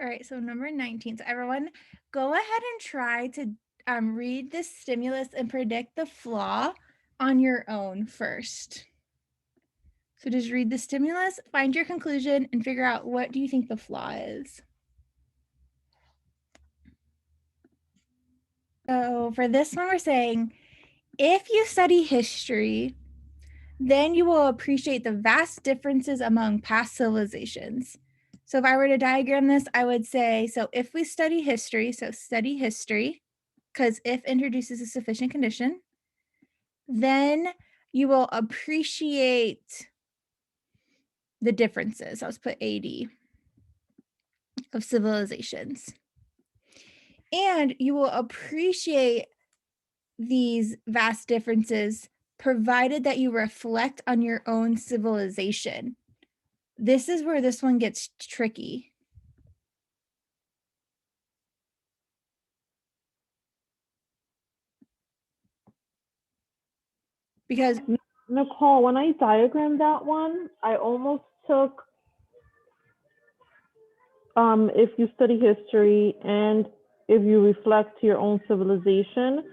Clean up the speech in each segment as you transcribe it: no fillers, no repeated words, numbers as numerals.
All right, so number 19. So everyone, go ahead and try to read this stimulus and predict the flaw on your own first. So just read the stimulus, find your conclusion, and figure out what do you think the flaw is. So for this one, we're saying, if you study history, then you will appreciate the vast differences among past civilizations. So if I were to diagram this, I would say, so if we study history, so study history, because if introduces a sufficient condition, then you will appreciate the differences. Let's put AD of civilizations. And you will appreciate these vast differences provided that you reflect on your own civilization. This is where this one gets tricky. Because Nicole, when I diagrammed that one, I almost took if you study history and if you reflect your own civilization,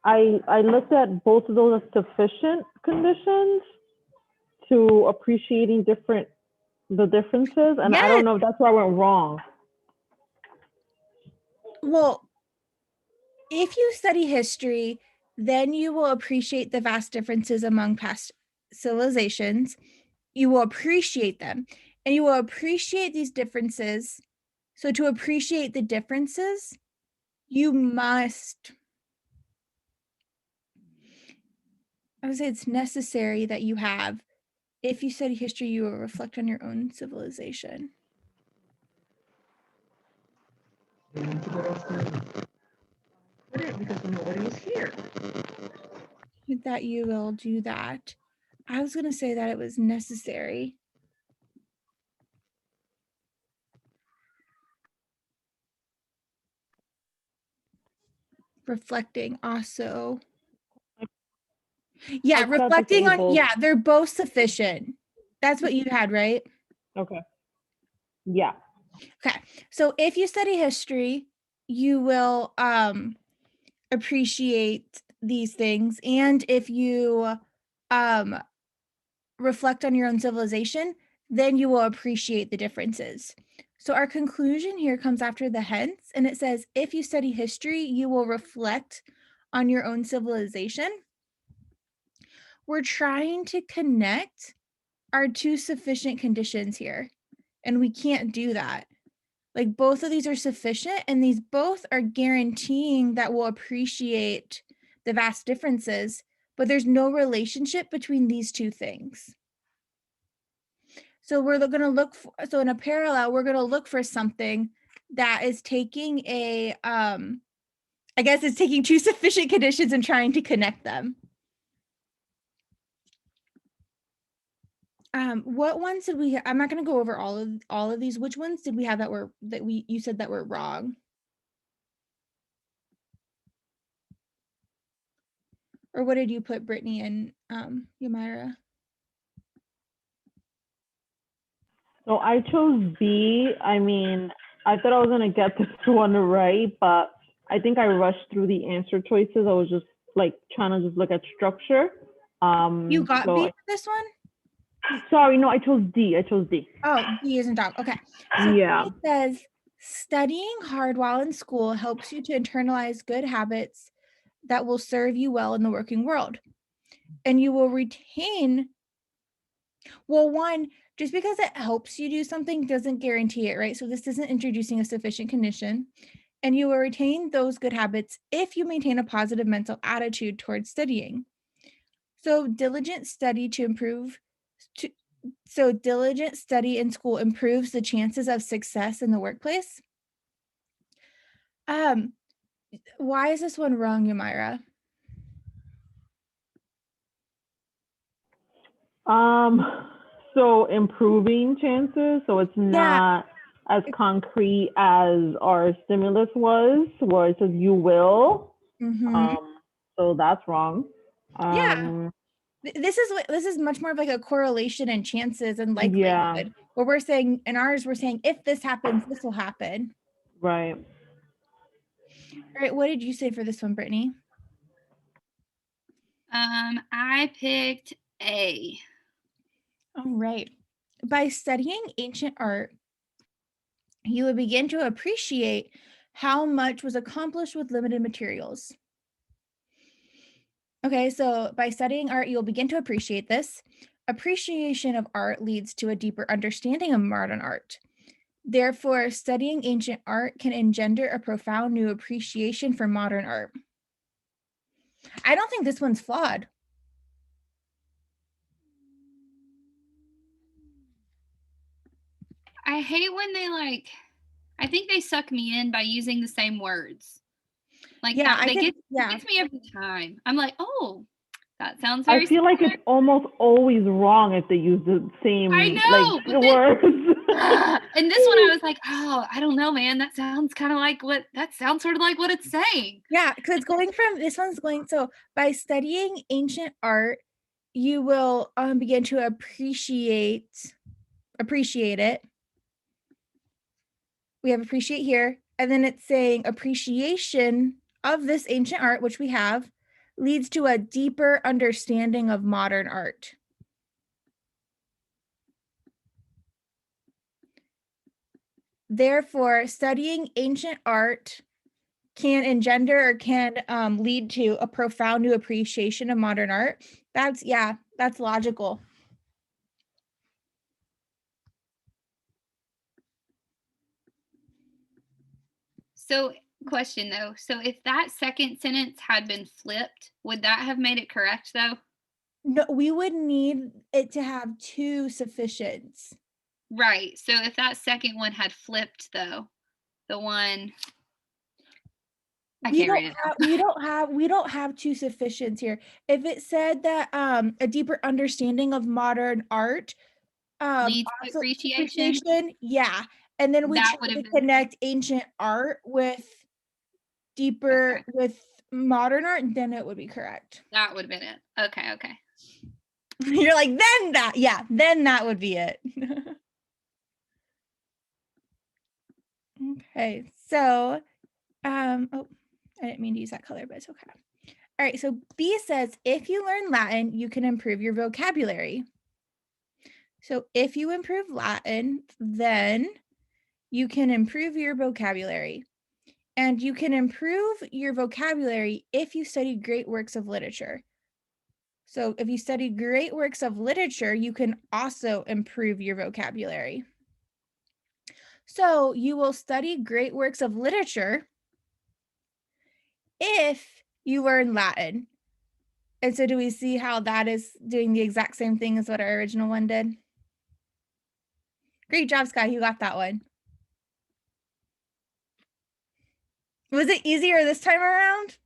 I looked at both of those as sufficient conditions to appreciating the differences, and I yes, don't know if that's where I went wrong. well, if you study history, then you will appreciate the vast differences among past civilizations. You will appreciate them, and you will appreciate these differences. So to appreciate the differences, you must, I would say it's necessary that you have, if you study history, you will reflect on your own civilization. Because nobody is here. That you will do that. I was going to say that it was necessary. Reflecting also. Yeah, reflecting on, yeah, they're both sufficient. That's what you had, right? Okay. Yeah. Okay. So if you study history, you will appreciate these things. And if you reflect on your own civilization, then you will appreciate the differences. So our conclusion here comes after the hence, and it says, if you study history, you will reflect on your own civilization. We're trying to connect our two sufficient conditions here, and we can't do that. Like both of these are sufficient, and these both are guaranteeing that we'll appreciate the vast differences, but there's no relationship between these two things. So we're going to look for, so in a parallel, we're going to look for something that is taking a, I guess it's taking two sufficient conditions and trying to connect them. What ones did we, I'm not going to go over all of these. Which ones did we have you said that were wrong? Or what did you put, Brittany and Yamira? So I chose B. I mean, I thought I was gonna get this one right, but I think I rushed through the answer choices. I was just like trying to just look at structure. You got so B for this one? Sorry, no, I chose D. Oh, D isn't dog. Okay. So Yeah. it says studying hard while in school helps you to internalize good habits that will serve you well in the working world. And you will retain, well, one, just because it helps you do something doesn't guarantee it, right? So this isn't introducing a sufficient condition. And you will retain those good habits if you maintain a positive mental attitude towards studying. So diligent study in school improves the chances of success in the workplace. Why is this one wrong, Yamira? So improving chances. So it's not as concrete as our stimulus was, where it says you will. Mm-hmm. So that's wrong. Yeah. This is much more of like a correlation and chances and Yeah, likelihood. Where we're saying in ours, we're saying if this happens, this will happen. right. All right, what did you say for this one, Brittany? I picked A. All right. By studying ancient art, you would begin to appreciate how much was accomplished with limited materials. Okay, so by studying art, you'll begin to appreciate this. Appreciation of art leads to a deeper understanding of modern art. Therefore, studying ancient art can engender a profound new appreciation for modern art. I don't think this one's flawed. I hate when they I think they suck me in by using the same words. Like Yeah, that I they could, get it yeah. gets me every time. I'm like, "Oh, that sounds I very feel like similar." it's almost always wrong if they use the I same like know, but then words. and this one I was like, "Oh, I don't know, man. That sounds kinda like what that sounds sort of like what it's saying." Yeah, because it's going from this one's going so by studying ancient art, you will begin to appreciate it. We have appreciate here, and then it's saying appreciation of this ancient art, which we have, leads to a deeper understanding of modern art. Therefore, studying ancient art can engender or can lead to a profound new appreciation of modern art. That's logical. So, question though. So if that second sentence had been flipped, would that have made it correct though? No, we would need it to have two sufficients. Right. So if that second one had flipped though, the one I We can't don't read it have now. we don't have two sufficients here. If it said that a deeper understanding of modern art, Leads to also appreciation. appreciation, yeah. And then we That try would to have been connect ancient art with deeper okay. with modern art, then it would be correct. That would have been it. Okay, okay. You're like, then that would be it. Okay, so oh, I didn't mean to use that color, but it's okay. All right, so B says if you learn Latin, you can improve your vocabulary. So if you improve Latin, then you can improve your vocabulary. And you can improve your vocabulary if you study great works of literature. So if you study great works of literature, you can also improve your vocabulary. So you will study great works of literature if you learn Latin. And so do we see how that is doing the exact same thing as what our original one did? Great job, Sky. You got that one. Was it easier this time around?